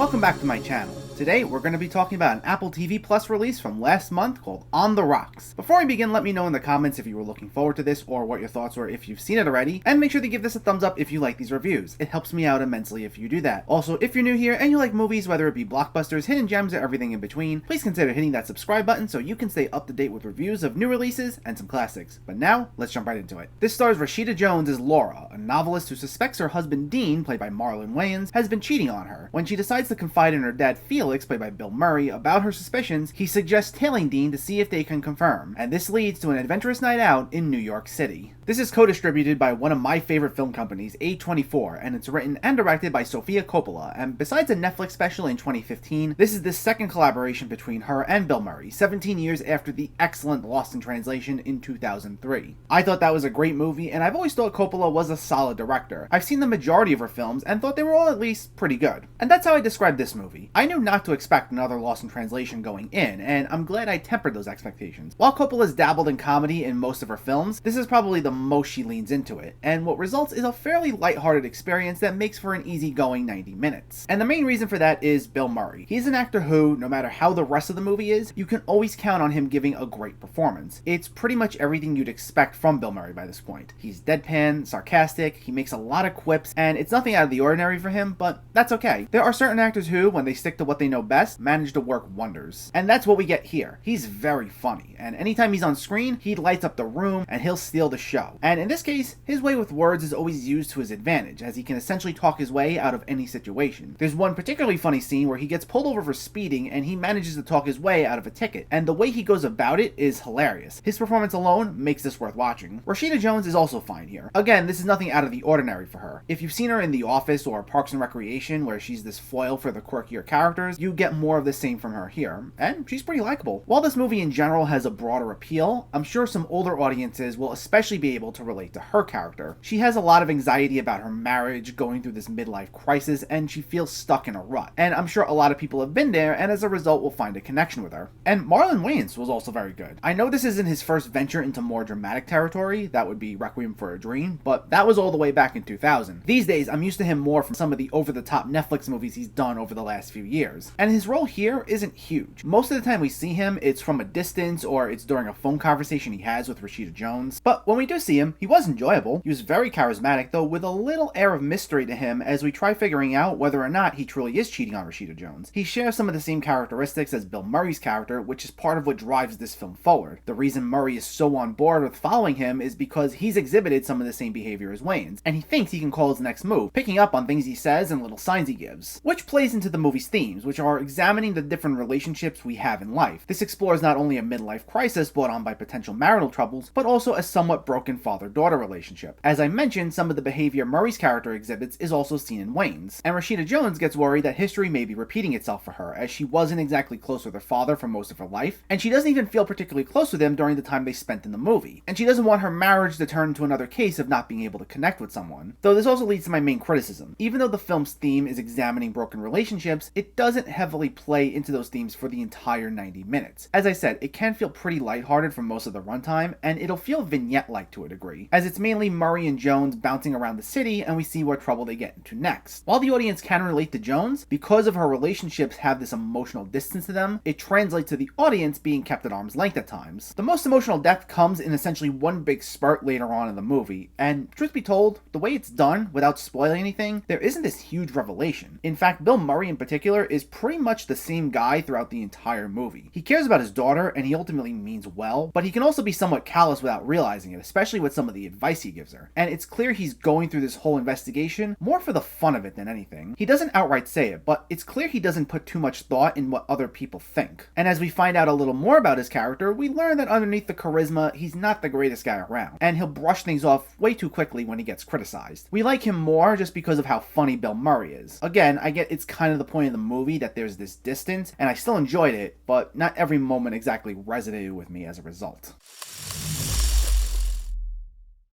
Welcome back to my channel. Today we're going to be talking about an Apple TV Plus release from last month called On the Rocks. Before we begin, let me know in the comments if you were looking forward to this or what your thoughts were if you've seen it already, and make sure to give this a thumbs up if you like these reviews. It helps me out immensely if you do that. Also, if you're new here and you like movies, whether it be blockbusters, hidden gems, or everything in between, please consider hitting that subscribe button so you can stay up to date with reviews of new releases and some classics. But now, let's jump right into it. This stars Rashida Jones as Laura, a novelist who suspects her husband Dean, played by Marlon Wayans, has been cheating on her. When she decides to confide in her dad Felix, played by Bill Murray, about her suspicions, he suggests tailing Dean to see if they can confirm, and this leads to an adventurous night out in New York City. This is co-distributed by one of my favorite film companies, A24, and it's written and directed by Sofia Coppola, and besides a Netflix special in 2015, this is the second collaboration between her and Bill Murray, 17 years after the excellent Lost in Translation in 2003. I thought that was a great movie, and I've always thought Coppola was a solid director. I've seen the majority of her films and thought they were all at least pretty good. And that's how I describe this movie. I knew not to expect another Lost in Translation going in, and I'm glad I tempered those expectations. While Coppola's dabbled in comedy in most of her films, this is probably the most she leans into it, and what results is a fairly lighthearted experience that makes for an easygoing 90 minutes. And the main reason for that is Bill Murray. He's an actor who, no matter how the rest of the movie is, you can always count on him giving a great performance. It's pretty much everything you'd expect from Bill Murray by this point. He's deadpan, sarcastic, he makes a lot of quips, and it's nothing out of the ordinary for him, but that's okay. There are certain actors who, when they stick to what they know best, manage to work wonders. And that's what we get here. He's very funny, and anytime he's on screen, he lights up the room and he'll steal the show. And in this case, his way with words is always used to his advantage, as he can essentially talk his way out of any situation. There's one particularly funny scene where he gets pulled over for speeding and he manages to talk his way out of a ticket, and the way he goes about it is hilarious. His performance alone makes this worth watching. Rashida Jones is also fine here. Again, this is nothing out of the ordinary for her. If you've seen her in The Office or Parks and Recreation, where she's this foil for the quirkier characters, you get more of the same from her here, and she's pretty likable. While this movie in general has a broader appeal, I'm sure some older audiences will especially be able to relate to her character. She has a lot of anxiety about her marriage, going through this midlife crisis, and she feels stuck in a rut. And I'm sure a lot of people have been there, and as a result will find a connection with her. And Marlon Wayans was also very good. I know this isn't his first venture into more dramatic territory, that would be Requiem for a Dream, but that was all the way back in 2000. These days, I'm used to him more from some of the over-the-top Netflix movies he's done over the last few years. And his role here isn't huge. Most of the time we see him, it's from a distance or it's during a phone conversation he has with Rashida Jones. But when we do see him, he was enjoyable. He was very charismatic, though with a little air of mystery to him as we try figuring out whether or not he truly is cheating on Rashida Jones. He shares some of the same characteristics as Bill Murray's character, which is part of what drives this film forward. The reason Murray is so on board with following him is because he's exhibited some of the same behavior as Wayans, and he thinks he can call his next move, picking up on things he says and little signs he gives. Which plays into the movie's themes, which are examining the different relationships we have in life. This explores not only a midlife crisis brought on by potential marital troubles, but also a somewhat broken father-daughter relationship. As I mentioned, some of the behavior Murray's character exhibits is also seen in Wayans, and Rashida Jones gets worried that history may be repeating itself for her, as she wasn't exactly close with her father for most of her life, and she doesn't even feel particularly close with him during the time they spent in the movie, and she doesn't want her marriage to turn into another case of not being able to connect with someone. Though this also leads to my main criticism. Even though the film's theme is examining broken relationships, it doesn't heavily play into those themes for the entire 90 minutes. As I said, it can feel pretty lighthearted for most of the runtime, and it'll feel vignette-like to a degree, as it's mainly Murray and Jones bouncing around the city and we see what trouble they get into next. While the audience can relate to Jones, because of her relationships have this emotional distance to them, it translates to the audience being kept at arm's length at times. The most emotional depth comes in essentially one big spurt later on in the movie, and truth be told, the way it's done, without spoiling anything, there isn't this huge revelation. In fact, Bill Murray in particular is pretty much the same guy throughout the entire movie. He cares about his daughter, and he ultimately means well, but he can also be somewhat callous without realizing it, especially with some of the advice he gives her. And it's clear he's going through this whole investigation more for the fun of it than anything. He doesn't outright say it, but it's clear he doesn't put too much thought in what other people think. And as we find out a little more about his character, we learn that underneath the charisma, he's not the greatest guy around, and he'll brush things off way too quickly when he gets criticized. We like him more just because of how funny Bill Murray is. Again, I get it's kind of the point of the movie that there's this distance, and I still enjoyed it, but not every moment exactly resonated with me as a result.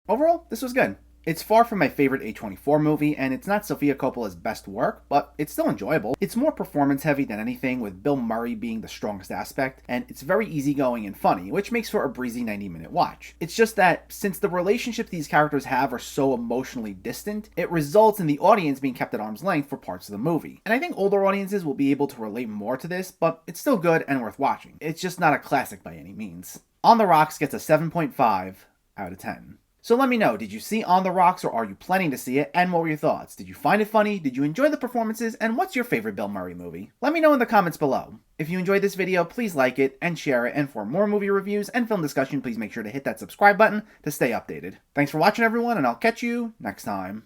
Overall, this was good. It's far from my favorite A24 movie, and it's not Sofia Coppola's best work, but it's still enjoyable. It's more performance heavy than anything, with Bill Murray being the strongest aspect, and it's very easygoing and funny, which makes for a breezy 90-minute watch. It's just that, since the relationships these characters have are so emotionally distant, it results in the audience being kept at arm's length for parts of the movie. And I think older audiences will be able to relate more to this, but it's still good and worth watching. It's just not a classic by any means. On the Rocks gets a 7.5 out of 10. So let me know, did you see On the Rocks, or are you planning to see it, and what were your thoughts? Did you find it funny? Did you enjoy the performances? And what's your favorite Bill Murray movie? Let me know in the comments below. If you enjoyed this video, please like it and share it, and for more movie reviews and film discussion, please make sure to hit that subscribe button to stay updated. Thanks for watching, everyone, and I'll catch you next time.